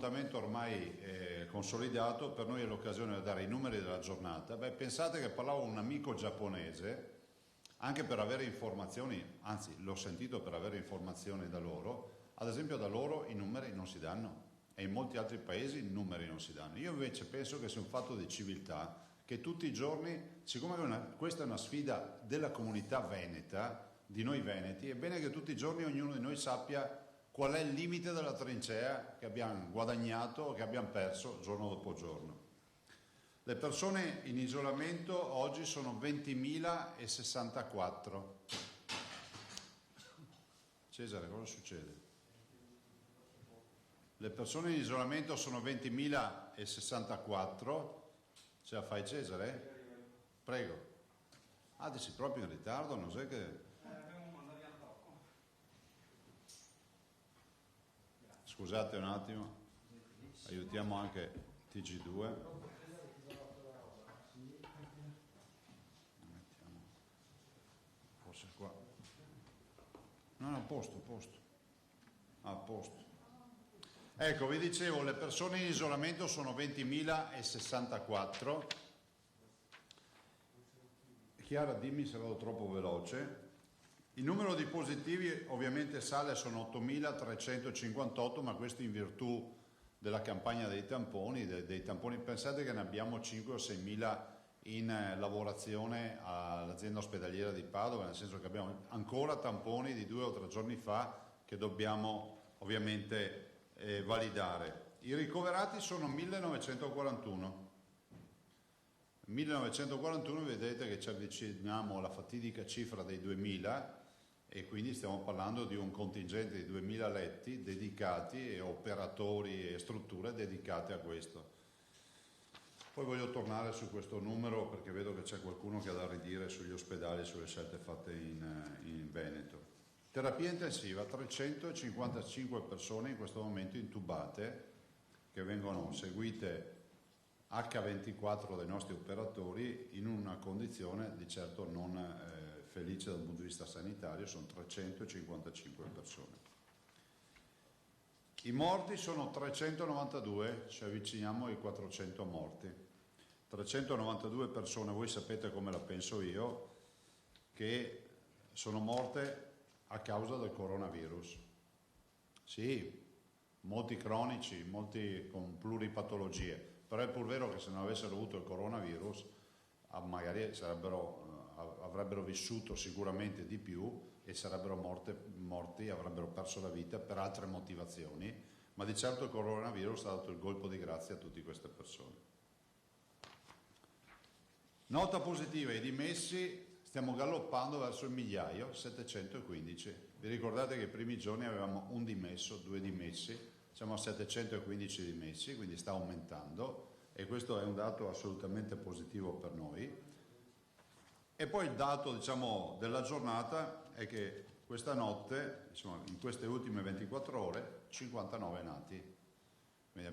appuntamento ormai consolidato, per noi è l'occasione di dare i numeri della giornata. Beh, pensate che parlavo con un amico giapponese, anche per avere informazioni, anzi l'ho sentito per avere informazioni da loro, ad esempio da loro i numeri non si danno e in molti altri paesi i numeri non si danno. Io invece penso che sia un fatto di civiltà, che tutti i giorni, siccome questa è una sfida della comunità veneta, di noi veneti, è bene che tutti i giorni ognuno di noi sappia qual è il limite della trincea che abbiamo guadagnato o che abbiamo perso giorno dopo giorno. Le persone in isolamento oggi sono 20.064. Cesare, cosa succede? Le persone in isolamento sono 20.064. Ce la fai, Cesare? Prego. Ah, dici proprio in ritardo, non sai che... Scusate un attimo, aiutiamo anche TG2. Mettiamo forse qua. No, a posto. A posto. Ecco, vi dicevo, le persone in isolamento sono 20.064. Chiara, dimmi se vado troppo veloce. Il numero di positivi ovviamente sale, sono 8.358, ma questo in virtù della campagna dei tamponi, pensate che ne abbiamo 5 o 6.000 in lavorazione all'azienda ospedaliera di Padova, nel senso che abbiamo ancora tamponi di 2 o 3 giorni fa che dobbiamo ovviamente validare. I ricoverati sono 1.941. 1941, vedete che ci avviciniamo alla fatidica cifra dei 2000 e quindi stiamo parlando di un contingente di 2000 letti dedicati e operatori e strutture dedicate a questo. Poi voglio tornare su questo numero perché vedo che c'è qualcuno che ha da ridire sugli ospedali e sulle scelte fatte in Veneto. Terapia intensiva, 355 persone in questo momento intubate che vengono seguite H24 dai nostri operatori in una condizione di certo non felice dal punto di vista sanitario, sono 355 persone. I morti sono 392, ci avviciniamo ai 400 morti. 392 persone, voi sapete come la penso io, che sono morte a causa del coronavirus. Sì, molti cronici, molti con pluripatologie, però è pur vero che se non avessero avuto il coronavirus magari avrebbero vissuto sicuramente di più e sarebbero morti, avrebbero perso la vita per altre motivazioni, ma di certo il coronavirus ha dato il colpo di grazia a tutte queste persone. Nota positiva, i dimessi, stiamo galoppando verso il migliaio, 715. Vi ricordate che i primi giorni avevamo un dimesso, 2 dimessi, siamo a 715 dimessi, quindi sta aumentando e questo è un dato assolutamente positivo per noi. E poi il dato, diciamo, della giornata è che questa notte, diciamo, in queste ultime 24 ore, 59 nati. Quindi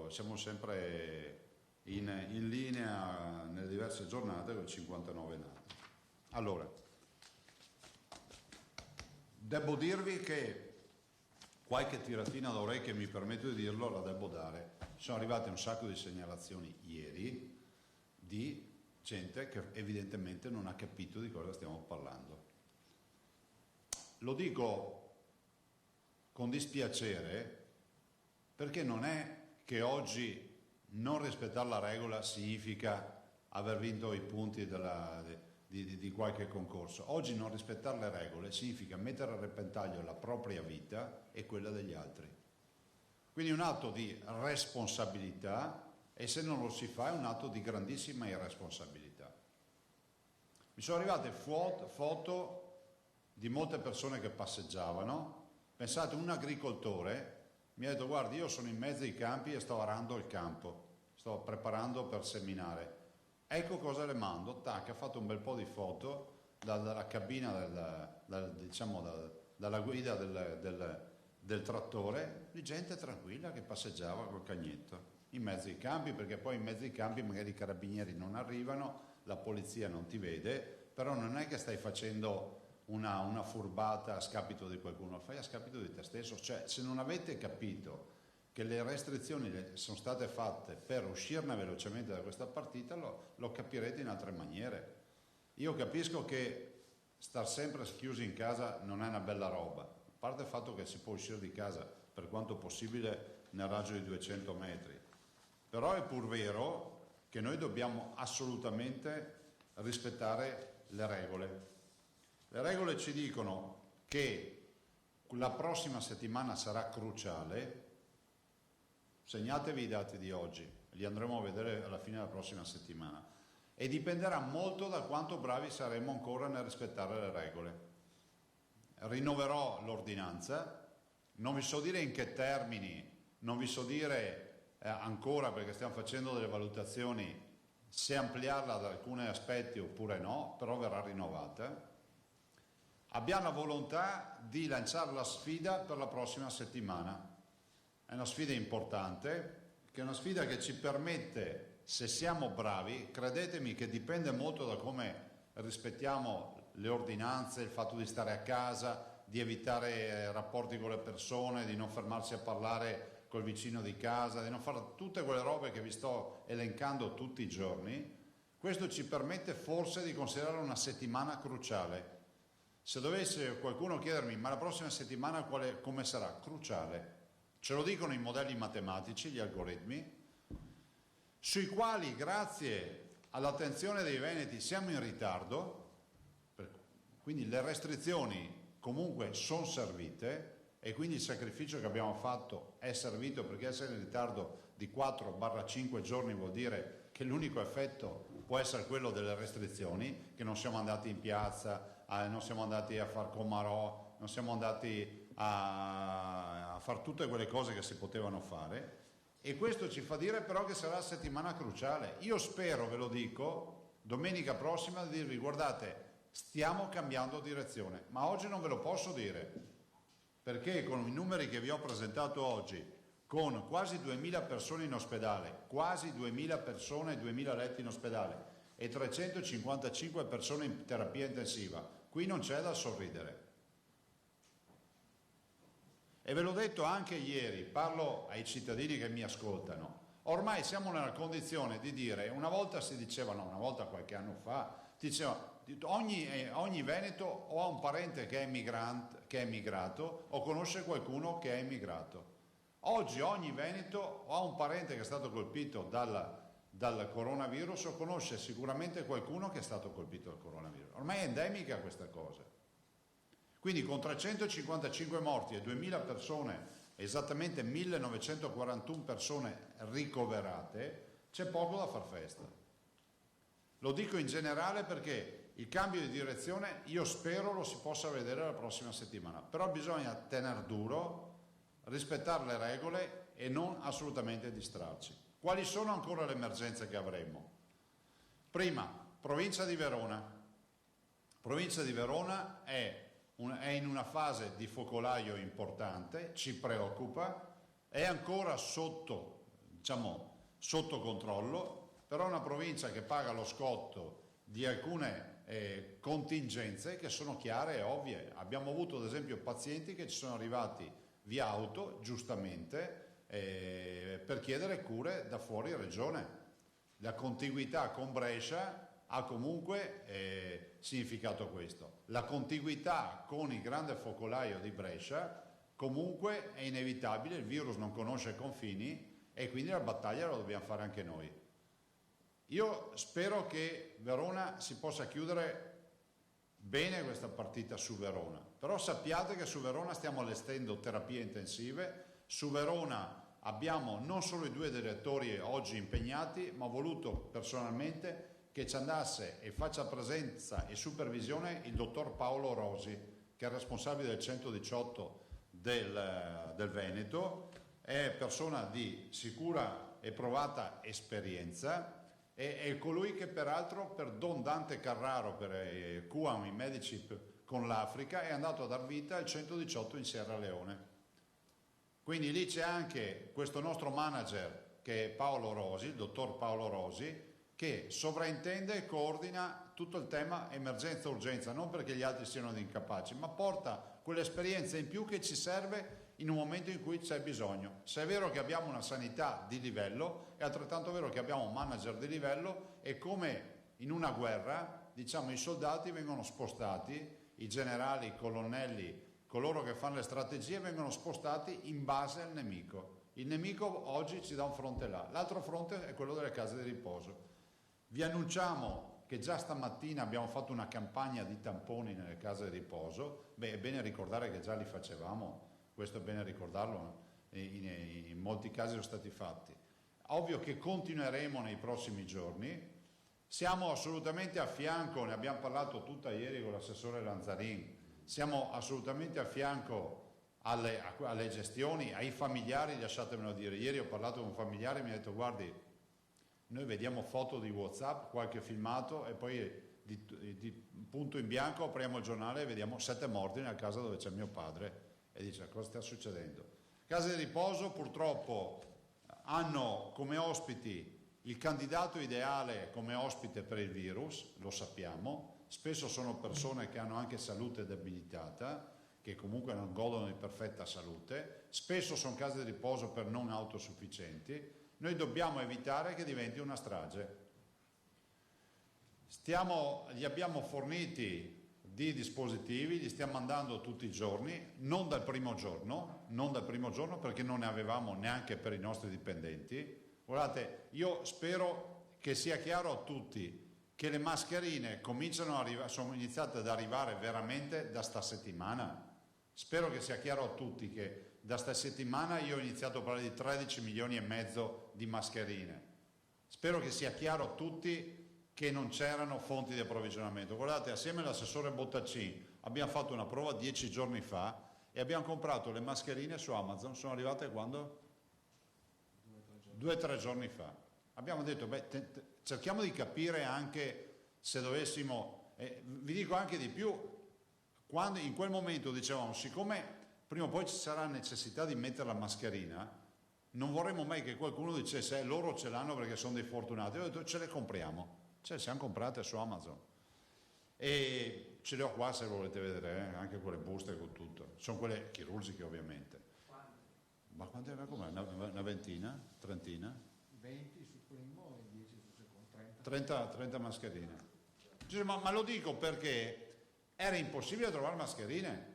siamo sempre in linea nelle diverse giornate con 59 nati. Allora, devo dirvi che qualche tiratina d'orecchie, mi permetto di dirlo, la devo dare. Sono arrivate un sacco di segnalazioni ieri di gente che evidentemente non ha capito di cosa stiamo parlando. Lo dico con dispiacere perché non è che oggi non rispettare la regola significa aver vinto i punti di qualche concorso. Oggi non rispettare le regole significa mettere a repentaglio la propria vita e quella degli altri. Quindi un atto di responsabilità e se non lo si fa è un atto di grandissima irresponsabilità. Mi sono arrivate foto di molte persone che passeggiavano. Pensate, un agricoltore mi ha detto: guardi, io sono in mezzo ai campi e sto arando il campo, sto preparando per seminare. Ecco cosa le mando. Tac, ha fatto un bel po' di foto dalla cabina, dalla guida del trattore, di gente tranquilla che passeggiava col cagnetto in mezzo ai campi, perché poi in mezzo ai campi magari i carabinieri non arrivano, la polizia non ti vede, però non è che stai facendo una furbata a scapito di qualcuno, lo fai a scapito di te stesso. Cioè, se non avete capito che le restrizioni sono state fatte per uscirne velocemente da questa partita, lo capirete in altre maniere. Io capisco che star sempre chiusi in casa non è una bella roba, a parte il fatto che si può uscire di casa per quanto possibile nel raggio di 200 metri, però è pur vero che noi dobbiamo assolutamente rispettare le regole. Le regole ci dicono che la prossima settimana sarà cruciale. Segnatevi i dati di oggi, li andremo a vedere alla fine della prossima settimana, e dipenderà molto da quanto bravi saremo ancora nel rispettare le regole. Rinnoverò l'ordinanza, non vi so dire in che termini, non vi so dire ancora, perché stiamo facendo delle valutazioni, se ampliarla ad alcuni aspetti oppure no, però verrà rinnovata. Abbiamo la volontà di lanciare la sfida per la prossima settimana. È una sfida importante, che è una sfida che ci permette, se siamo bravi, credetemi che dipende molto da come rispettiamo le ordinanze, il fatto di stare a casa, di evitare rapporti con le persone, di non fermarsi a parlare col vicino di casa, di non fare tutte quelle robe che vi sto elencando tutti i giorni. Questo ci permette forse di considerare una settimana cruciale. Se dovesse qualcuno chiedermi ma la prossima settimana come sarà? Cruciale. Ce lo dicono i modelli matematici, gli algoritmi, sui quali grazie all'attenzione dei veneti siamo in ritardo, quindi le restrizioni comunque sono servite e quindi il sacrificio che abbiamo fatto è servito, perché essere in ritardo di 4-5 giorni vuol dire che l'unico effetto può essere quello delle restrizioni, che non siamo andati in piazza, non siamo andati a far Comarò, non siamo andati a fare tutte quelle cose che si potevano fare, e questo ci fa dire però che sarà la settimana cruciale. Io spero, ve lo dico, domenica prossima di dirvi guardate, stiamo cambiando direzione, ma oggi non ve lo posso dire, perché con i numeri che vi ho presentato oggi, con quasi 2000 persone in ospedale, quasi 2000 persone, 2000 letti in ospedale e 355 persone in terapia intensiva, qui non c'è da sorridere. E ve l'ho detto anche ieri, parlo ai cittadini che mi ascoltano, ormai siamo nella condizione di dire, una volta si diceva, no, una volta qualche anno fa, diceva ogni veneto o ha un parente che è emigrato o conosce qualcuno che è emigrato. Oggi ogni veneto o ha un parente che è stato colpito dal coronavirus o conosce sicuramente qualcuno che è stato colpito dal coronavirus. Ormai è endemica questa cosa. Quindi con 355 morti e 2000 persone, esattamente 1941 persone ricoverate, c'è poco da far festa. Lo dico in generale perché il cambio di direzione io spero lo si possa vedere la prossima settimana, però bisogna tenere duro, rispettare le regole e non assolutamente distrarci. Quali sono ancora le emergenze che avremo? Prima, provincia di Verona. Provincia di Verona è in una fase di focolaio importante, ci preoccupa, è ancora sotto controllo, però è una provincia che paga lo scotto di alcune contingenze che sono chiare e ovvie. Abbiamo avuto ad esempio pazienti che ci sono arrivati via auto, giustamente, per chiedere cure da fuori regione. La contiguità con Brescia ha comunque significato questo. La contiguità con il grande focolaio di Brescia comunque è inevitabile, il virus non conosce confini e quindi la battaglia la dobbiamo fare anche noi. Io spero che Verona si possa chiudere bene questa partita su Verona, però sappiate che su Verona stiamo allestendo terapie intensive, su Verona abbiamo non solo i 2 direttori oggi impegnati, ma ho voluto personalmente che ci andasse e faccia presenza e supervisione il dottor Paolo Rosi, che è responsabile del 118 del Veneto, è persona di sicura e provata esperienza, è colui che peraltro per Don Dante Carraro, per QAM, i medici con l'Africa, è andato a dar vita al 118 in Sierra Leone. Quindi lì c'è anche questo nostro manager che è Paolo Rosi, il dottor Paolo Rosi, che sovraintende e coordina tutto il tema emergenza-urgenza, non perché gli altri siano incapaci, ma porta quell'esperienza in più che ci serve in un momento in cui c'è bisogno. Se è vero che abbiamo una sanità di livello, è altrettanto vero che abbiamo un manager di livello, e come in una guerra, diciamo, i soldati vengono spostati, i generali, i colonnelli, coloro che fanno le strategie vengono spostati in base al nemico. Il nemico oggi ci dà un fronte là, l'altro fronte è quello delle case di riposo. Vi annunciamo che già stamattina abbiamo fatto una campagna di tamponi nelle case di riposo. Beh, è bene ricordare che già li facevamo, questo è bene ricordarlo, in molti casi sono stati fatti. Ovvio che continueremo nei prossimi giorni, siamo assolutamente a fianco, ne abbiamo parlato tutta ieri con l'assessore Lanzarin, siamo assolutamente a fianco alle gestioni, ai familiari, lasciatemelo dire. Ieri ho parlato con un familiare e mi ha detto: guardi, noi vediamo foto di WhatsApp, qualche filmato, e poi di punto in bianco apriamo il giornale e vediamo 7 morti nella casa dove c'è mio padre, e dice: cosa sta succedendo? Case di riposo purtroppo hanno come ospiti il candidato ideale come ospite per il virus, lo sappiamo, spesso sono persone che hanno anche salute debilitata, che comunque non godono di perfetta salute, spesso sono case di riposo per non autosufficienti. Noi dobbiamo evitare che diventi una strage. Gli abbiamo forniti di dispositivi, li stiamo mandando tutti i giorni, non dal primo giorno perché non ne avevamo neanche per i nostri dipendenti. Guardate, io spero che sia chiaro a tutti che le mascherine sono iniziate ad arrivare veramente da sta settimana. Spero che sia chiaro a tutti che da sta settimana io ho iniziato a parlare di 13 milioni e mezzo di mascherine. Spero che sia chiaro a tutti che non c'erano fonti di approvvigionamento. Guardate, assieme all'assessore Bottaccin abbiamo fatto una prova 10 giorni fa e abbiamo comprato le mascherine su Amazon. Sono arrivate quando? 2-3 giorni fa. Abbiamo detto, cerchiamo di capire anche se dovessimo, vi dico anche di più, quando in quel momento dicevamo, siccome prima o poi ci sarà necessità di mettere la mascherina, non vorremmo mai che qualcuno dicesse loro ce l'hanno perché sono dei fortunati. Io ho detto ce le compriamo, ce le siamo comprate su Amazon e ce le ho qua se volete vedere, anche quelle buste con tutto, sono quelle chirurgiche ovviamente. Ma quante era come? Una ventina? Trentina? 20 sul primo e 10 sul secondo, 30 mascherine. Ma lo dico perché era impossibile trovare mascherine.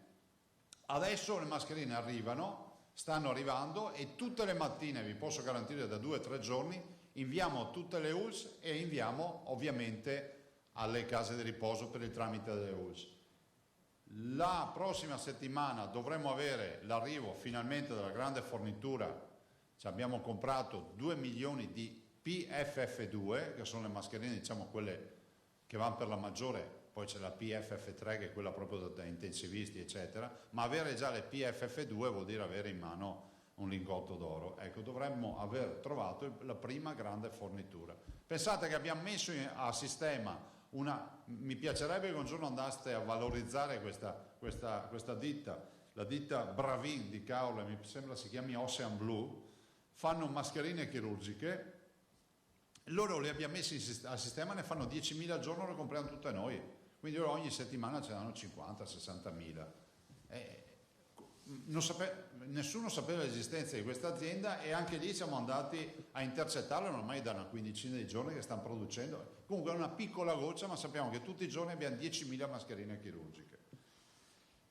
Adesso le mascherine arrivano, stanno arrivando, e tutte le mattine, vi posso garantire da 2 o 3 giorni, inviamo tutte le ULSS e inviamo ovviamente alle case di riposo per il tramite delle ULSS. La prossima settimana dovremo avere l'arrivo finalmente della grande fornitura. Ci abbiamo comprato 2 milioni di PFF2, che sono le mascherine, diciamo quelle che vanno per la maggiore, poi c'è la PFF3 che è quella proprio da intensivisti eccetera, ma avere già le PFF2 vuol dire avere in mano un lingotto d'oro. Ecco, dovremmo aver trovato la prima grande fornitura. Pensate che abbiamo messo a sistema mi piacerebbe che un giorno andaste a valorizzare questa ditta, la ditta Bravin di Caorle, mi sembra si chiami Ocean Blue, fanno mascherine chirurgiche, loro le abbiamo messe a sistema, ne fanno 10.000 al giorno, le compriamo tutte noi, quindi loro ogni settimana ce ne hanno 50-60.000. Nessuno sapeva l'esistenza di questa azienda e anche lì siamo andati a intercettarla, ormai da una quindicina di giorni che stanno producendo. Comunque è una piccola goccia, ma sappiamo che tutti i giorni abbiamo 10.000 mascherine chirurgiche.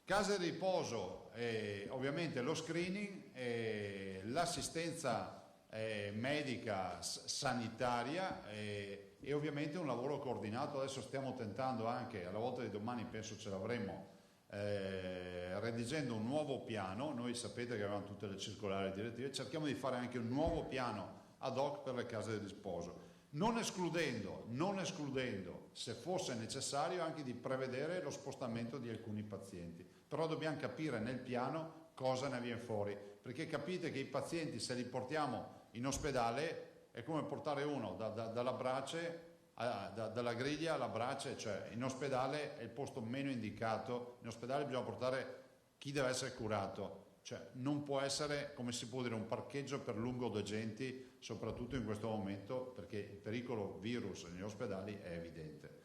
Case di riposo, ovviamente lo screening, l'assistenza medica sanitaria e ovviamente un lavoro coordinato. Adesso stiamo tentando anche, alla volta di domani penso ce l'avremo, redigendo un nuovo piano. Noi sapete che avevamo tutte le circolari direttive, cerchiamo di fare anche un nuovo piano ad hoc per le case di riposo, non escludendo se fosse necessario anche di prevedere lo spostamento di alcuni pazienti, però dobbiamo capire nel piano cosa ne viene fuori, perché capite che i pazienti, se li portiamo in ospedale, è come portare uno dalla brace dalla griglia alla brace, cioè in ospedale è il posto meno indicato. In ospedale bisogna portare chi deve essere curato, cioè non può essere, come si può dire, un parcheggio per lungodegenti, soprattutto in questo momento, perché il pericolo virus negli ospedali è evidente.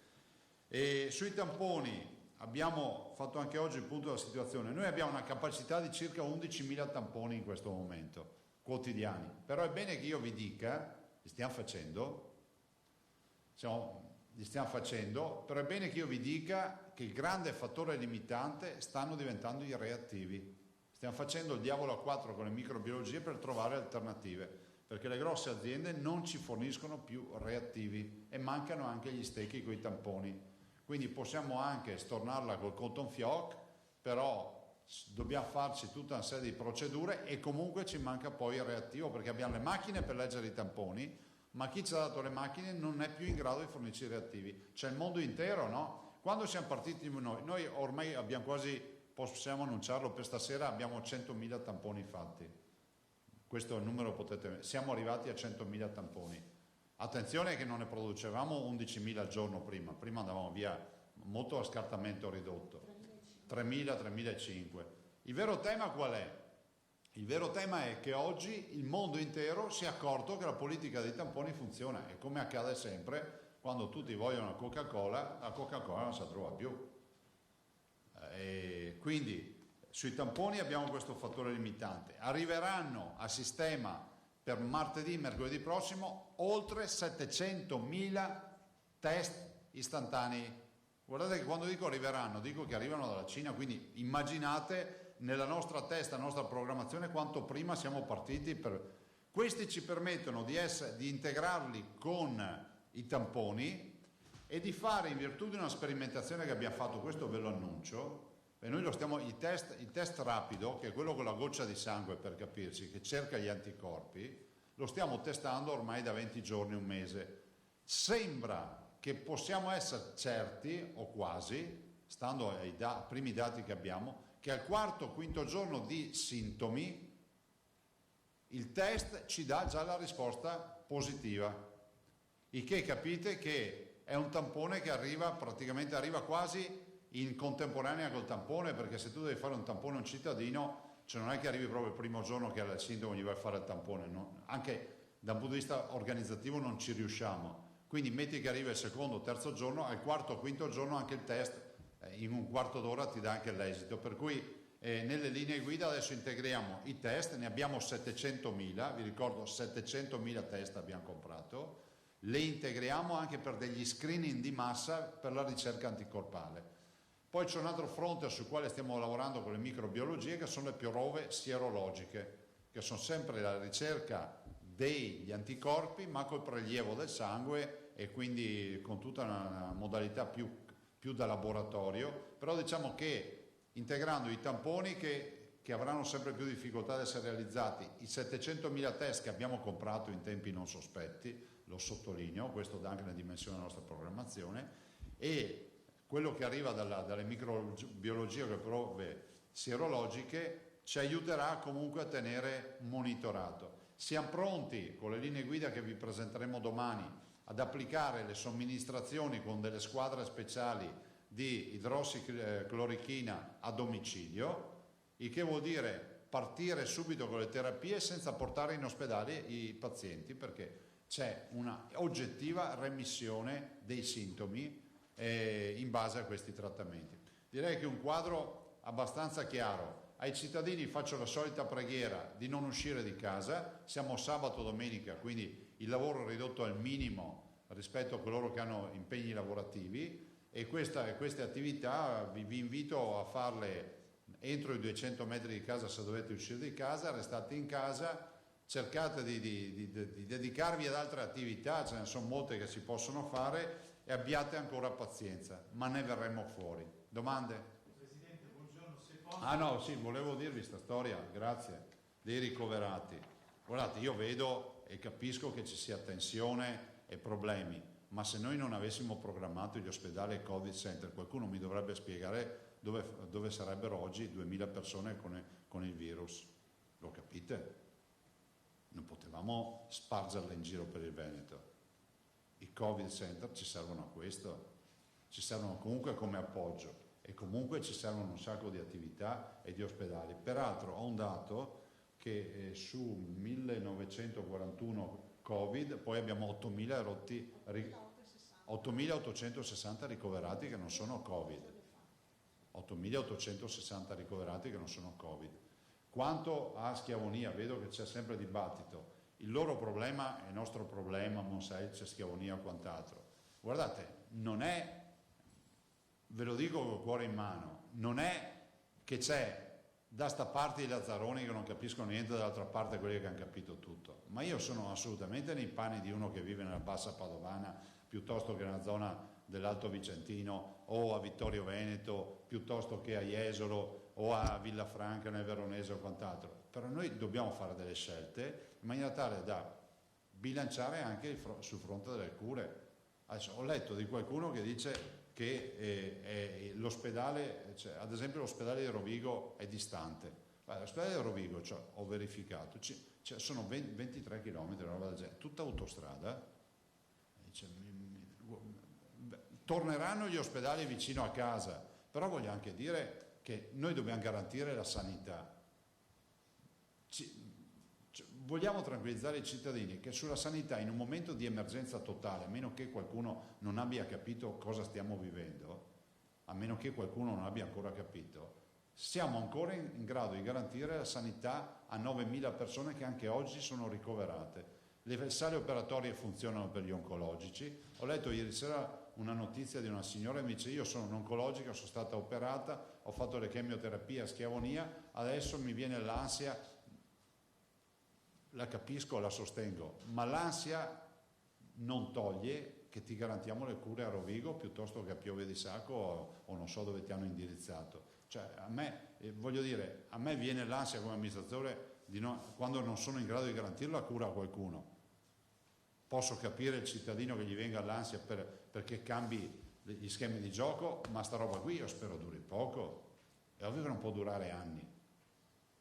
E sui tamponi abbiamo fatto anche oggi il punto della situazione, noi abbiamo una capacità di circa 11.000 tamponi in questo momento, quotidiani, però è bene che io vi dica, li stiamo facendo, però è bene che io vi dica che il grande fattore limitante stanno diventando i reattivi. Stiamo facendo il diavolo a quattro con le microbiologie per trovare alternative, perché le grosse aziende non ci forniscono più reattivi e mancano anche gli stecchi con i tamponi. Quindi possiamo anche stornarla col cotton fioc, però dobbiamo farci tutta una serie di procedure e comunque ci manca poi il reattivo, perché abbiamo le macchine per leggere i tamponi, ma chi ci ha dato le macchine non è più in grado di fornirci i reattivi. C'è il mondo intero, no? Quando siamo partiti noi ormai abbiamo quasi, possiamo annunciarlo per stasera, abbiamo 100.000 tamponi fatti. Questo è il numero, siamo arrivati a 100.000 tamponi. Attenzione che non ne producevamo 11.000 al giorno prima andavamo via molto a scartamento ridotto, 3.000, 3.500. Il vero tema qual è? Il vero tema è che oggi il mondo intero si è accorto che la politica dei tamponi funziona e come accade sempre, quando tutti vogliono la Coca-Cola non si trova più. E quindi sui tamponi abbiamo questo fattore limitante. Arriveranno a sistema per martedì, mercoledì prossimo, oltre 700.000 test istantanei. Guardate che quando dico arriveranno, dico che arrivano dalla Cina, quindi immaginate nella nostra testa, nella nostra programmazione, quanto prima siamo partiti. Questi ci permettono di integrarli con i tamponi e di fare, in virtù di una sperimentazione che abbiamo fatto, questo ve lo annuncio, e noi il test rapido, che è quello con la goccia di sangue per capirci, che cerca gli anticorpi, lo stiamo testando ormai da 20 giorni, un mese. Sembra che possiamo essere certi, o quasi, stando ai primi dati che abbiamo, che al quarto o quinto giorno di sintomi il test ci dà già la risposta positiva. Il che capite che è un tampone che arriva quasi in contemporanea col tampone, perché se tu devi fare un tampone a un cittadino, cioè non è che arrivi proprio il primo giorno che ha il sintomo gli vai a fare il tampone, no? Anche da un punto di vista organizzativo non ci riusciamo. Quindi metti che arriva il secondo o terzo giorno, al quarto o quinto giorno anche il test in un quarto d'ora ti dà anche l'esito, per cui nelle linee guida adesso integriamo i test, ne abbiamo 700.000, vi ricordo 700.000 test abbiamo comprato, le integriamo anche per degli screening di massa per la ricerca anticorpale. Poi c'è un altro fronte sul quale stiamo lavorando con le microbiologie, che sono le prove sierologiche, che sono sempre la ricerca degli anticorpi ma col prelievo del sangue e quindi con tutta una modalità più da laboratorio, però diciamo che integrando i tamponi che avranno sempre più difficoltà ad essere realizzati, i 700.000 test che abbiamo comprato in tempi non sospetti, lo sottolineo, questo dà anche una dimensione della nostra programmazione, e quello che arriva dalle microbiologie, le prove sierologiche, ci aiuterà comunque a tenere monitorato. Siamo pronti con le linee guida che vi presenteremo domani ad applicare le somministrazioni con delle squadre speciali di idrossiclorochina a domicilio, il che vuol dire partire subito con le terapie senza portare in ospedale i pazienti, perché c'è una oggettiva remissione dei sintomi in base a questi trattamenti. Direi che è un quadro abbastanza chiaro. Ai cittadini faccio la solita preghiera di non uscire di casa, siamo sabato domenica, quindi il lavoro è ridotto al minimo rispetto a coloro che hanno impegni lavorativi, e queste attività vi invito a farle entro i 200 metri di casa. Se dovete uscire di casa, restate in casa, cercate di dedicarvi ad altre attività, ce ne sono molte che si possono fare, e abbiate ancora pazienza, ma ne verremo fuori. Domande? Presidente, buongiorno, se posso... Ah no, sì, volevo dirvi questa storia, grazie, dei ricoverati. Guardate, io vedo e capisco che ci sia tensione e problemi, ma se noi non avessimo programmato gli ospedali e Covid Center, qualcuno mi dovrebbe spiegare dove sarebbero oggi 2000 persone con il virus. Lo capite? Non potevamo spargerle in giro per il Veneto. I Covid Center ci servono a questo, ci servono comunque come appoggio e comunque ci servono un sacco di attività e di ospedali. Peraltro ho un dato che su 1941 Covid, poi abbiamo 8.860 ricoverati che non sono Covid. 8.860 ricoverati che non sono Covid. Quanto a Schiavonia, vedo che c'è sempre dibattito, il loro problema è il nostro problema, Monsei, c'è Schiavonia o quant'altro. Guardate, non è, ve lo dico col cuore in mano, non è che c'è da sta parte i lazzaroni che non capiscono niente, dall'altra parte quelli che hanno capito tutto, ma io sono assolutamente nei panni di uno che vive nella bassa padovana piuttosto che nella zona dell'Alto Vicentino o a Vittorio Veneto piuttosto che a Jesolo o a Villafranca nel Veronese o quant'altro. Però noi dobbiamo fare delle scelte in maniera tale da bilanciare anche sul fronte delle cure. Adesso, ho letto di qualcuno che dice che l'ospedale, cioè, ad esempio l'ospedale di Rovigo è distante. L'ospedale di Rovigo, cioè, ho verificato, sono 23 km, roba del genere, tutta autostrada. Torneranno gli ospedali vicino a casa, però voglio anche dire che noi dobbiamo garantire la sanità. Vogliamo tranquillizzare i cittadini che sulla sanità in un momento di emergenza totale, a meno che qualcuno non abbia capito cosa stiamo vivendo, a meno che qualcuno non abbia ancora capito, siamo ancora in grado di garantire la sanità a 9.000 persone che anche oggi sono ricoverate. Le sale operatorie funzionano per gli oncologici. Ho letto ieri sera una notizia di una signora che mi dice: io sono un'oncologica, sono stata operata, ho fatto le chemioterapie a Schiavonia, adesso mi viene l'ansia. La capisco, la sostengo, ma l'ansia non toglie che ti garantiamo le cure a Rovigo piuttosto che a Piove di Sacco o non so dove ti hanno indirizzato. Cioè, a me, voglio dire, a me viene l'ansia come amministratore quando non sono in grado di garantire la cura a qualcuno. Posso capire il cittadino che gli venga l'ansia perché cambi gli schemi di gioco, ma sta roba qui io spero duri poco. È ovvio che non può durare anni.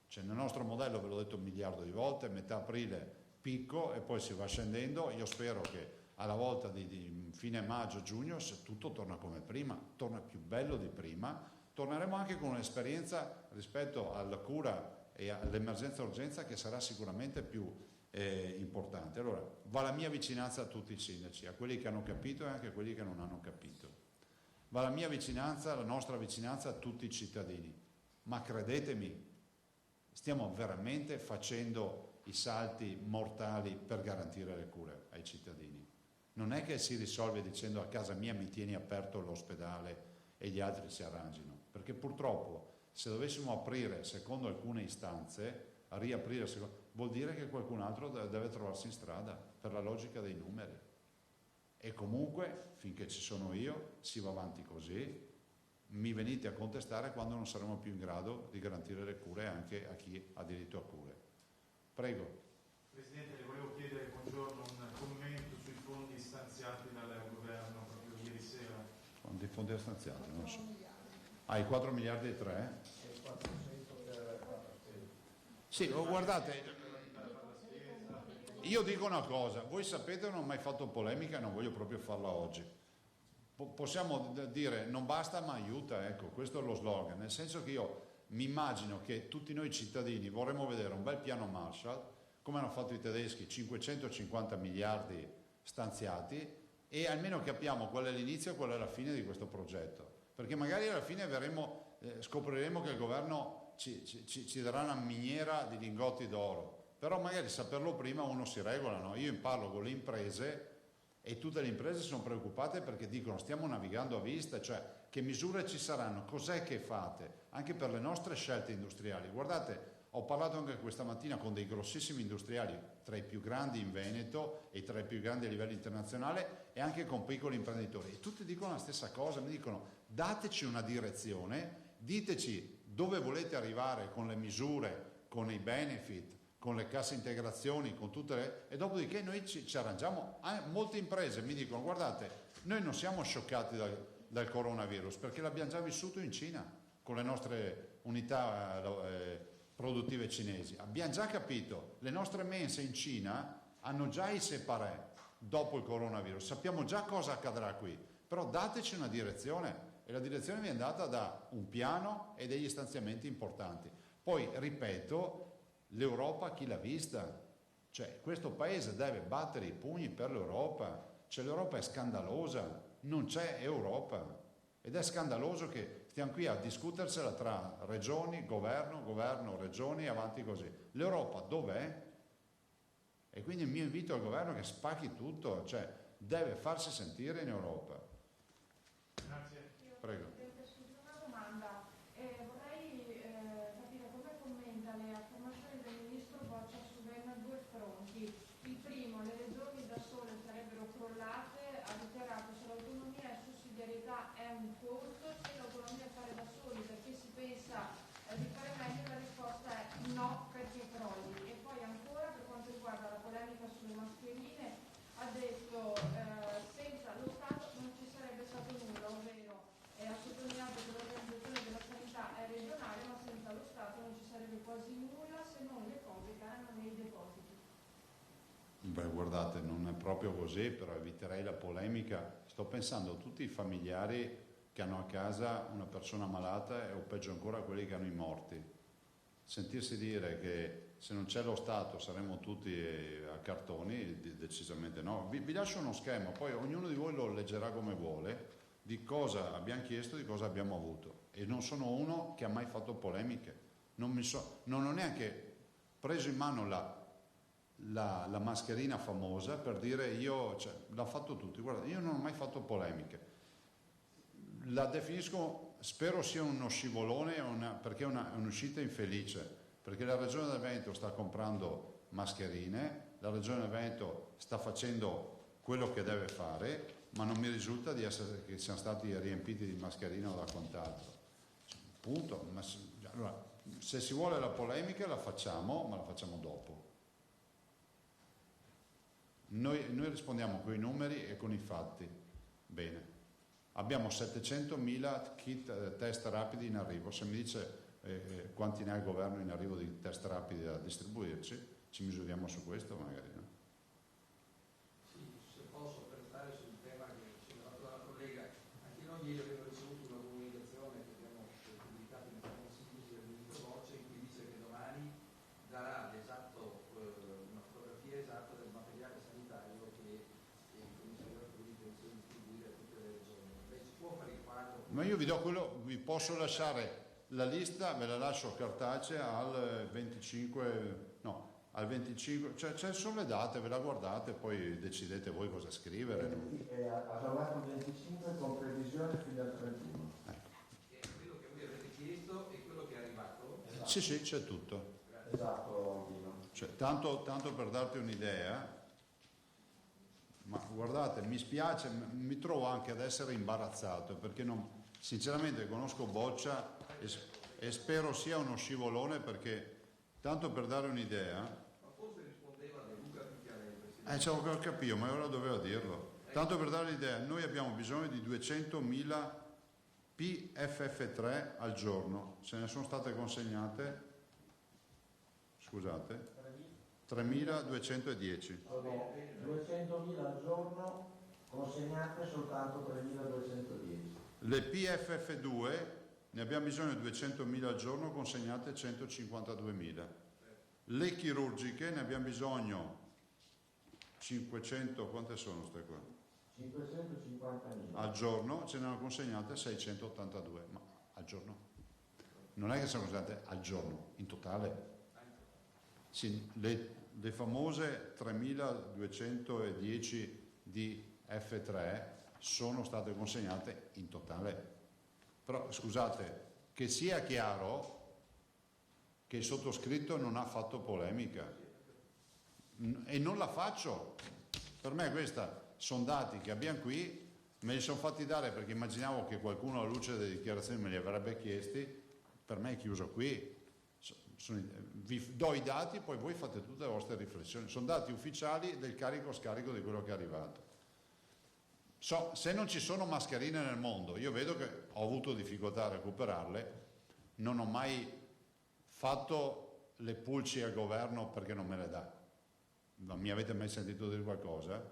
Cioè, nel nostro modello, ve l'ho detto 1 miliardo di volte, metà aprile picco e poi si va scendendo. Io spero che alla volta di fine maggio-giugno, se tutto torna come prima, torna più bello di prima, torneremo anche con un'esperienza rispetto alla cura e all'emergenza urgenza che sarà sicuramente più importante. Allora, va la mia vicinanza a tutti i sindaci, a quelli che hanno capito e anche a quelli che non hanno capito. Va la mia vicinanza, la nostra vicinanza a tutti i cittadini. Ma credetemi, stiamo veramente facendo i salti mortali per garantire le cure ai cittadini. Non è che si risolve dicendo: a casa mia mi tieni aperto l'ospedale e gli altri si arrangino, perché purtroppo se dovessimo aprire secondo alcune istanze, riaprire vuol dire che qualcun altro deve trovarsi in strada per la logica dei numeri. E comunque, finché ci sono io, si va avanti così. Mi venite a contestare quando non saremo più in grado di garantire le cure anche a chi ha diritto a cure. Prego. Presidente, le volevo chiedere, buongiorno, un commento sui fondi stanziati dal governo proprio ieri sera. Quanti fondi stanziati? Non so. I 4 miliardi e 3? E 400 per 4 stelle. Sì, guardate, io dico una cosa, voi sapete, non ho mai fatto polemica e non voglio proprio farla oggi. Possiamo dire non basta ma aiuta, ecco, questo è lo slogan, nel senso che io mi immagino che tutti noi cittadini vorremmo vedere un bel piano Marshall, come hanno fatto i tedeschi, 550 miliardi stanziati, e almeno capiamo qual è l'inizio e qual è la fine di questo progetto, perché magari alla fine scopriremo che il governo ci darà una miniera di lingotti d'oro, però magari saperlo prima uno si regola, no? Io parlo con le imprese e tutte le imprese sono preoccupate perché dicono: stiamo navigando a vista, cioè che misure ci saranno, cos'è che fate anche per le nostre scelte industriali. Guardate, ho parlato anche questa mattina con dei grossissimi industriali, tra i più grandi in Veneto e tra i più grandi a livello internazionale, e anche con piccoli imprenditori, e tutti dicono la stessa cosa, mi dicono: dateci una direzione, diteci dove volete arrivare con le misure, con i benefit, con le casse integrazioni, con tutte le... e dopodiché noi ci arrangiamo. Molte imprese mi dicono: guardate, noi non siamo scioccati dal coronavirus perché l'abbiamo già vissuto in Cina con le nostre unità produttive cinesi, abbiamo già capito, le nostre mense in Cina hanno già i separé dopo il coronavirus, sappiamo già cosa accadrà qui, però dateci una direzione, e la direzione viene data da un piano e degli stanziamenti importanti. Poi ripeto, l'Europa chi l'ha vista? Cioè, questo paese deve battere i pugni per l'Europa, cioè l'Europa è scandalosa, non c'è Europa, ed è scandaloso che stiamo qui a discutersela tra regioni, governo, regioni, avanti così. L'Europa dov'è? E quindi il mio invito al governo è che spacchi tutto, cioè deve farsi sentire in Europa. Grazie. Prego. Una domanda. Vorrei capire come commenta le affermazioni del ministro Boccia su ben due fronti. Il primo, le regioni da sole sarebbero crollate, ha dichiarato se l'autonomia e sussidiarietà è un conto, se l'autonomia è fare da soli perché si pensa di fare meglio, la risposta è no perché crolli. E poi ancora per quanto riguarda la polemica sulle mascherine, ha detto senza lo Stato non ci sarebbe stato nulla, ovvero ha sottolineato che l'organizzazione della sanità è regionale, ma senza lo Stato non ci sarebbe quasi nulla se non le cose che erano nei depositi. Beh, guardate, non è proprio così, però eviterei la polemica. Sto pensando a tutti i familiari che hanno a casa una persona malata o peggio ancora quelli che hanno i morti. Sentirsi dire che se non c'è lo Stato saremo tutti a cartoni, decisamente no. Vi lascio uno schema, poi ognuno di voi lo leggerà come vuole, di cosa abbiamo chiesto, di cosa abbiamo avuto. E non sono uno che ha mai fatto polemiche. Non ho neanche preso in mano la mascherina famosa per dire io, cioè, l'ha fatto tutti. Guarda, io non ho mai fatto polemiche. La definisco, spero sia uno scivolone perché è un'uscita infelice, perché la Regione del Veneto sta comprando mascherine, la Regione del Veneto sta facendo quello che deve fare, ma non mi risulta che siano stati riempiti di mascherine o da quant'altro. Punto. Allora, se si vuole la polemica la facciamo, ma la facciamo dopo. Noi rispondiamo con i numeri e con i fatti. Bene. Abbiamo 700.000 kit test rapidi in arrivo. Se mi dice quanti ne ha il governo in arrivo di test rapidi da distribuirci, ci misuriamo su questo magari, no? Sì, se posso per stare sul tema che ci ha fatto la collega, anche noi ieri abbiamo ricevuto una comunicazione che abbiamo pubblicato in consiglio del ministro Boccia in cui dice che domani darà una fotografia esatta del materiale sanitario che il commissario ha intenzione di distribuire a tutte le regioni. Lei ci può fare il quadro? Ma io vi do quello, vi posso lasciare la lista, ve la lascio cartacea al 25, no, al 25, cioè sono le date, ve la guardate, poi decidete voi cosa scrivere. Ha trovato il 25 con previsione fino al 31. Che è quello che voi avete chiesto e quello che è arrivato? Esatto. Sì, c'è tutto. Esatto, Dino. Cioè, tanto per darti un'idea, ma guardate, mi spiace, mi trovo anche ad essere imbarazzato perché sinceramente conosco Boccia e spero sia uno scivolone, perché tanto per dare un'idea, Ma forse rispondeva De Luca più che a lei, Presidente. ho capito, ma ora doveva dirlo. Tanto per dare l'idea, noi abbiamo bisogno di 200.000 PFF3 al giorno, se ne sono state consegnate, scusate, 3.210. Sono 200.000 al giorno, consegnate soltanto 3.210. Le PFF2 ne abbiamo bisogno di 200.000 al giorno, consegnate 152.000. Le chirurgiche ne abbiamo bisogno 500, quante sono queste qua? 550.000. Al giorno, ce ne hanno consegnate 682, ma al giorno? Non è che sono consegnate al giorno, in totale? Sì, le famose 3.210 di F3 sono state consegnate in totale. Però scusate, che sia chiaro che il sottoscritto non ha fatto polemica e non la faccio. Per me questa sono dati che abbiamo qui, me li sono fatti dare perché immaginavo che qualcuno alla luce delle dichiarazioni me li avrebbe chiesti. Per me è chiuso qui. Vi do i dati, poi voi fate tutte le vostre riflessioni. Sono dati ufficiali del carico-scarico di quello che è arrivato. Se non ci sono mascherine nel mondo, io vedo che ho avuto difficoltà a recuperarle, non ho mai fatto le pulci al governo perché non me le dà. Mi avete mai sentito dire qualcosa?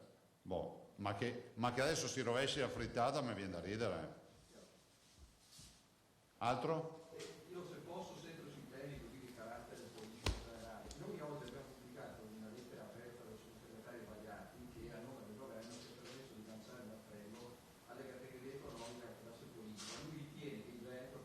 Boh, ma che adesso si rovesci la frittata mi viene da ridere. Altro? Io se posso, sempre sui temi così di carattere politico generale, noi oggi abbiamo pubblicato una lettera aperta del sottosegretario Bagliati che a nome del governo si è permesso di lanciare un appello alle categorie economiche e alla classe politica. Lui ritiene che il Veneto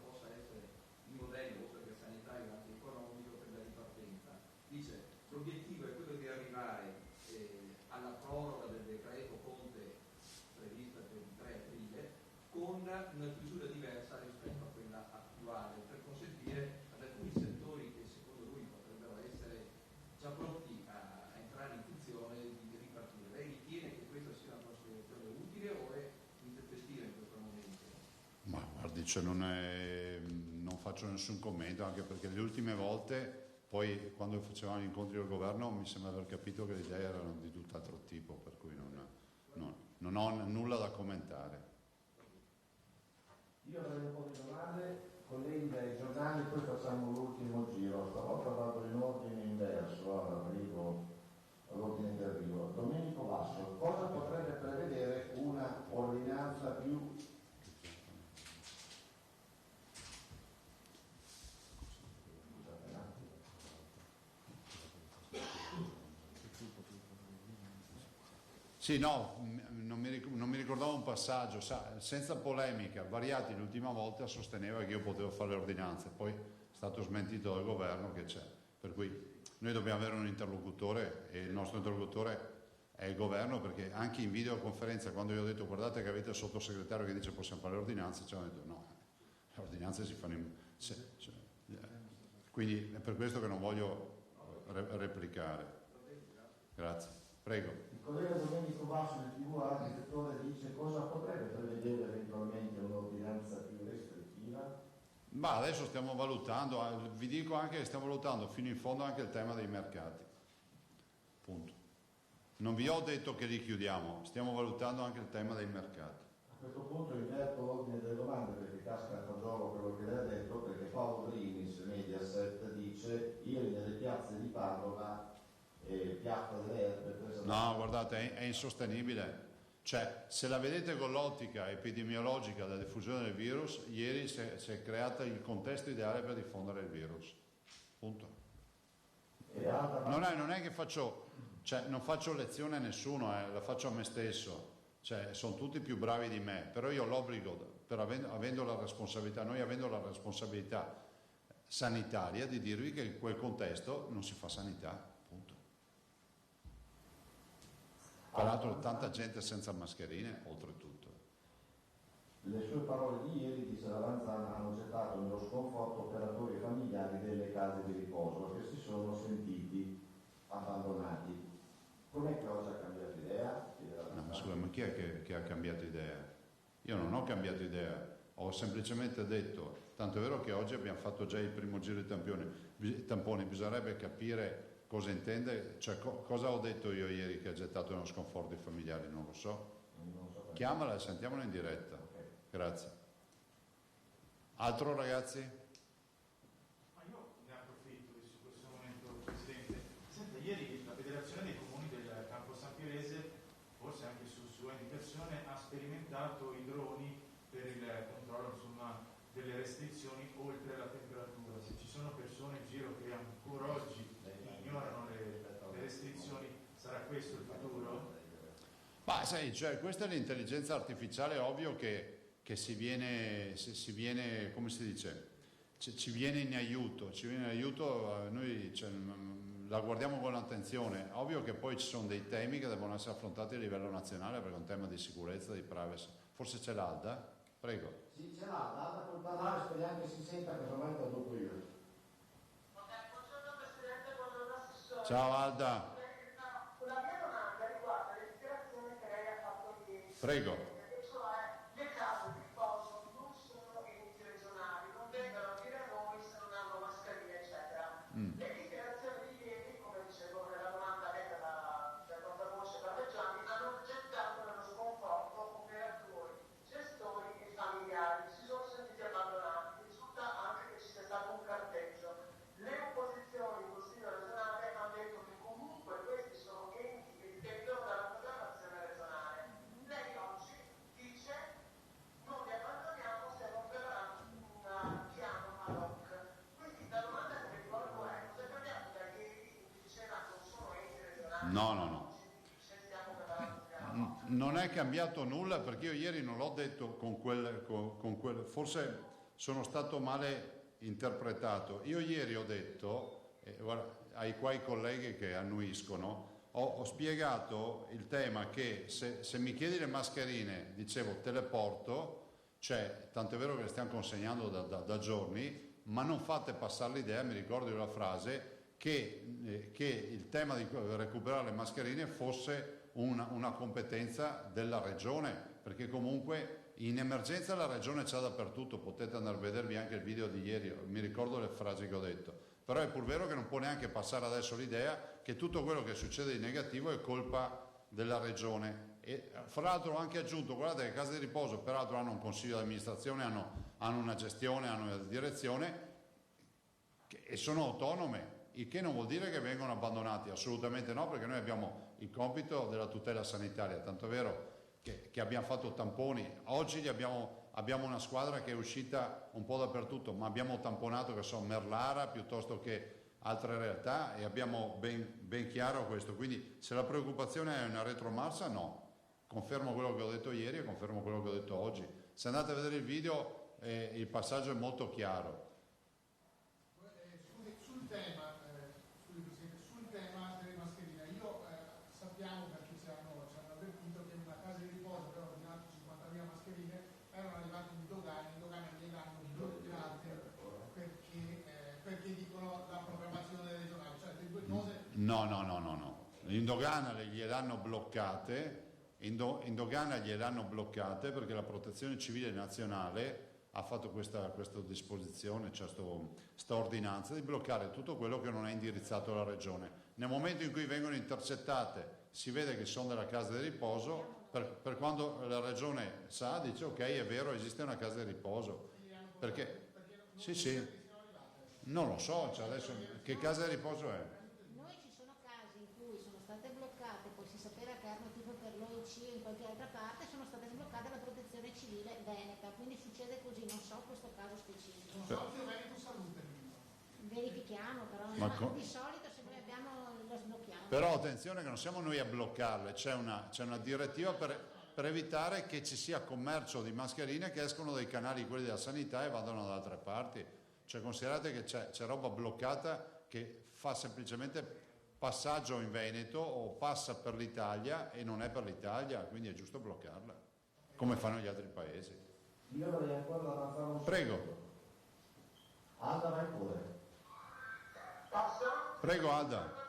una chiusura diversa rispetto a quella attuale, per consentire ad alcuni settori che secondo lui potrebbero essere già pronti a entrare in funzione di ripartire. Lei ritiene che questa sia una considerazione utile o è intempestiva in questo momento? Ma guardi, non faccio nessun commento, anche perché le ultime volte, poi quando facevamo gli incontri del governo, mi sembra aver capito che le idee erano di tutt'altro tipo, per cui non ho nulla da commentare. Io avrei un po' di domande, colleghi dai giornali, poi facciamo l'ultimo giro. Stavolta vado in ordine inverso, all'ordine di arrivo. Domenico Basso, cosa potrebbe prevedere una ordinanza più Sì, no, non mi ricordavo un passaggio, senza polemica, Variati l'ultima volta sosteneva che io potevo fare le ordinanze, poi è stato smentito dal governo che c'è, per cui noi dobbiamo avere un interlocutore e il nostro interlocutore è il governo, perché anche in videoconferenza, quando io ho detto guardate che avete il sottosegretario che dice possiamo fare le ordinanze, ci hanno detto no, le ordinanze si fanno quindi è per questo che non voglio replicare. Grazie, prego. Il collega Domenico Basso del TV al settore dice cosa potrebbe prevedere eventualmente un'ordinanza più restrittiva? Ma adesso stiamo valutando, vi dico anche che stiamo valutando fino in fondo anche il tema dei mercati. Punto. Non vi ho detto che li chiudiamo, stiamo valutando anche il tema dei mercati. A questo punto inverto l'ordine delle domande perché casca a fagiolo quello che lei ha detto, perché Paolo Drinis, Mediaset, dice ieri nelle piazze di Padova Piazza delle Erbe presa No, guardate, è insostenibile. Cioè, se la vedete con l'ottica epidemiologica della diffusione del virus, ieri si è creato il contesto ideale per diffondere il virus. Punto. Non è che non faccio lezione a nessuno, la faccio a me stesso. Cioè, sono tutti più bravi di me, però io ho l'obbligo, avendo la responsabilità, noi avendo la responsabilità sanitaria, di dirvi che in quel contesto non si fa sanità. Tra l'altro tanta gente senza mascherine, oltretutto. Le sue parole di ieri, dice Lavanzana, hanno gettato nello sconforto operatori e familiari delle case di riposo che si sono sentiti abbandonati. Com'è che oggi ha cambiato idea? No, ma scusa, ma chi è che ha cambiato idea? Io non ho cambiato idea, ho semplicemente detto, tanto è vero che oggi abbiamo fatto già il primo giro di tamponi, bisognerebbe capire cosa intende, cioè cosa ho detto io ieri che ha gettato nello sconforto i familiari, non lo so. Chiamala e sentiamola in diretta. Grazie. Altro ragazzi? Ma io ne approfitto su questo momento, Presidente. Senta, ieri la Federazione dei Comuni del Campo San Pierese, forse anche su sua indicazione, ha sperimentato i droni per il controllo delle restrizioni oltre la temperatura. Se ci sono persone in giro che ancora oggi ignorano le restrizioni, sarà questo il futuro? Ma sai, cioè, questa è l'intelligenza artificiale, è ovvio che si viene, come si dice, ci viene in aiuto, noi la guardiamo con attenzione. Ovvio che poi ci sono dei temi che devono essere affrontati a livello nazionale, perché è un tema di sicurezza, di privacy. Forse c'è l'Alda? Prego. Sì, c'è l'Alda può parlare, speriamo che si senta, che ormai lo dopo io. Ciao Alda. Una mia domanda riguarda le dichiarazioni che lei ha fatto ieri. Prego. E cioè le case di riposo non sono enti regionali, non vengono a dire a noi se non hanno mascherine, eccetera. Le dichiarazioni di ieri, come dicevo nella domanda letta dal portavoce Parmigiani, hanno gettato nello sconforto operatori, gestori e familiari. Si sono sentiti abbandonati. Risulta anche che ci sia stato un carteggio. Le opposizioni in Consiglio regionale hanno detto che comunque questi sono enti che dipendono dalla programmazione regionale. Lei oggi dice non li abbandoniamo se non verrà un piano ad hoc. Quindi la domanda che ricordo è cosa è cambiato da ieri in cui diceva non sono enti regionali? No. Stiamo preparando un piano. Non è cambiato nulla, perché io ieri non l'ho detto con quel forse sono stato male interpretato. Io ieri ho detto, guarda, ai quai colleghi che annuiscono, ho spiegato il tema che se mi chiedi le mascherine, dicevo te le porto, Cioè, tanto è vero che le stiamo consegnando da giorni, ma non fate passare l'idea, mi ricordo io la frase, che il tema di recuperare le mascherine fosse una competenza della regione, perché comunque in emergenza la regione c'è dappertutto, potete andare a vedervi anche il video di ieri, mi ricordo le frasi che ho detto, però è pur vero che non può neanche passare adesso l'idea che tutto quello che succede di negativo è colpa della regione. E fra l'altro ho anche aggiunto, guardate che le case di riposo peraltro hanno un consiglio di amministrazione, hanno una gestione, hanno una direzione e sono autonome, il che non vuol dire che vengono abbandonati, assolutamente no, perché noi abbiamo il compito della tutela sanitaria, tanto è vero che abbiamo fatto tamponi, oggi abbiamo una squadra che è uscita un po' dappertutto, ma abbiamo tamponato che so Merlara piuttosto che altre realtà e abbiamo ben chiaro questo, quindi se la preoccupazione è una retromarcia no, confermo quello che ho detto ieri e confermo quello che ho detto oggi, se andate a vedere il video il passaggio è molto chiaro. Sul tema delle mascherine, sappiamo perché ci hanno avvertito che in una casa di riposo avevano ordinato 50.000 mascherine, erano arrivate in dogana gliele hanno bloccate perché dicono la programmazione regionale, cioè le due cose. No. In dogana gliel'hanno bloccate, in dogana gliel'hanno bloccate perché la Protezione Civile Nazionale ha fatto questa disposizione, cioè sta ordinanza di bloccare tutto quello che non è indirizzato alla regione. Nel momento in cui vengono intercettate, si vede che sono della casa di riposo, per quando la regione sa, dice ok, è vero, esiste una casa di riposo. Perché? Sì, non lo so, cioè adesso che casa di riposo è? Noi ci sono casi in cui sono state bloccate, poi si sapeva che erano tipo per l'OIC o in qualche altra parte, sono state sbloccate dalla Protezione Civile veneta, quindi succede così, non so questo caso specifico. Consorzio Veneto Salute. Verifichiamo, però di solito se noi abbiamo lo sblocchiamo. Però attenzione che non siamo noi a bloccarle, c'è una direttiva per evitare che ci sia commercio di mascherine che escono dai canali quelli della sanità e vadano da altre parti. Cioè considerate che c'è roba bloccata che fa semplicemente passaggio in Veneto o passa per l'Italia e non è per l'Italia, quindi è giusto bloccarla, come fanno gli altri paesi. Io vorrei ancora avanzare un Prego. secondo. Alda, vai pure. Posso? Prego Alda.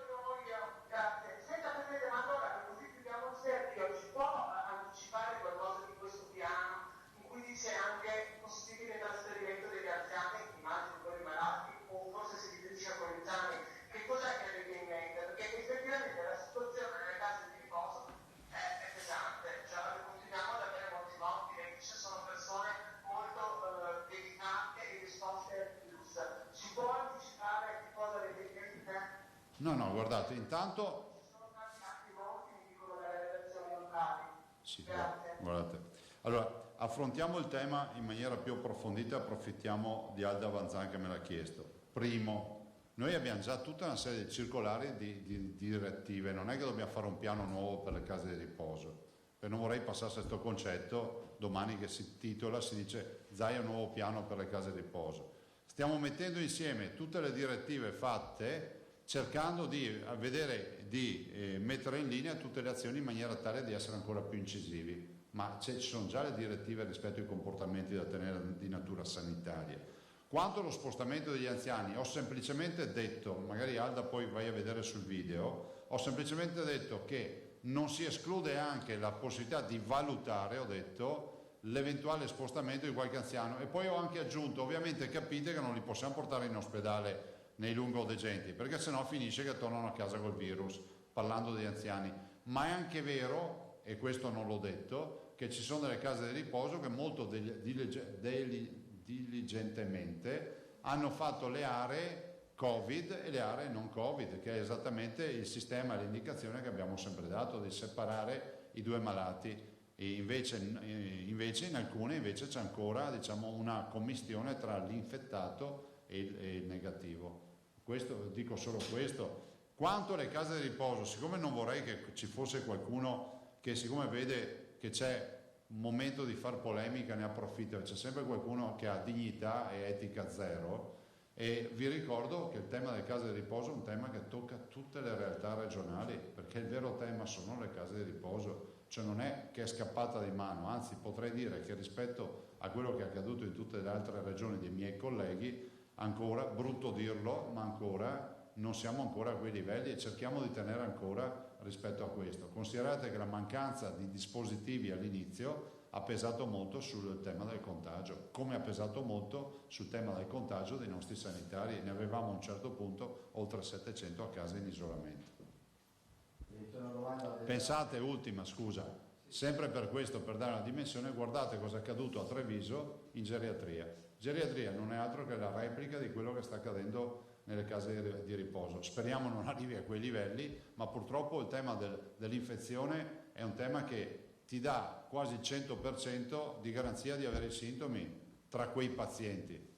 Grazie. Senta Presidente, ma allora così chiudiamo il cerchio, ci può anticipare qualcosa di questo piano in cui dice anche possibile trasferimento degli anziani, immagino quelli malati, o forse si riferisce a coetanei, che cos'è che avete in mente? Perché effettivamente la situazione nelle case di riposo è pesante, cioè continuiamo ad avere molti morti, e ci sono persone molto delicate e esposte al virus. Si può anticipare che cosa avete in mente? No, guardate, intanto... Ci sono tanti morti, mi dicono dalle redazioni locali. Sì, Grazie. guardate. Allora, affrontiamo il tema in maniera più approfondita, approfittiamo di Alda Vanzan che me l'ha chiesto. Primo, noi abbiamo già tutta una serie di circolari di direttive, non è che dobbiamo fare un piano nuovo per le case di riposo, e non vorrei passasse questo concetto domani che si titola, si dice Zaia nuovo piano per le case di riposo. Stiamo mettendo insieme tutte le direttive fatte cercando di mettere in linea tutte le azioni in maniera tale di essere ancora più incisivi, ma ci sono già le direttive rispetto ai comportamenti da tenere di natura sanitaria. Quanto allo spostamento degli anziani, ho semplicemente detto, magari Alda poi vai a vedere sul video, ho semplicemente detto che non si esclude anche la possibilità di valutare, ho detto, l'eventuale spostamento di qualche anziano, e poi ho anche aggiunto, ovviamente capite che non li possiamo portare in ospedale nei lungodegenti, perché sennò finisce che tornano a casa col virus, parlando degli anziani. Ma è anche vero, e questo non l'ho detto, che ci sono delle case di riposo che molto diligentemente hanno fatto le aree Covid e le aree non Covid, che è esattamente il sistema e l'indicazione che abbiamo sempre dato di separare i due malati. E invece in alcune invece c'è ancora, diciamo, una commistione tra l'infettato e il negativo. Questo, dico solo questo. Quanto alle case di riposo, siccome non vorrei che ci fosse qualcuno che, siccome vede che c'è un momento di far polemica, ne approfitta, c'è sempre qualcuno che ha dignità e etica zero, e vi ricordo che il tema delle case di riposo è un tema che tocca tutte le realtà regionali, perché il vero tema sono le case di riposo. cioè non è che è scappata di mano, anzi potrei dire che rispetto a quello che è accaduto in tutte le altre regioni dei miei colleghi, ancora, brutto dirlo, ma ancora non siamo ancora a quei livelli e cerchiamo di tenere ancora rispetto a questo. Considerate che la mancanza di dispositivi all'inizio ha pesato molto sul tema del contagio, come ha pesato molto sul tema del contagio dei nostri sanitari. Ne avevamo a un certo punto oltre 700 a casa in isolamento. Pensate, ultima scusa, sempre per questo, per dare una dimensione, guardate cosa è accaduto a Treviso in geriatria. Geriatria non è altro che la replica di quello che sta accadendo nelle case di riposo. Speriamo non arrivi a quei livelli, ma purtroppo il tema dell'infezione è un tema che ti dà quasi il 100% di garanzia di avere i sintomi tra quei pazienti.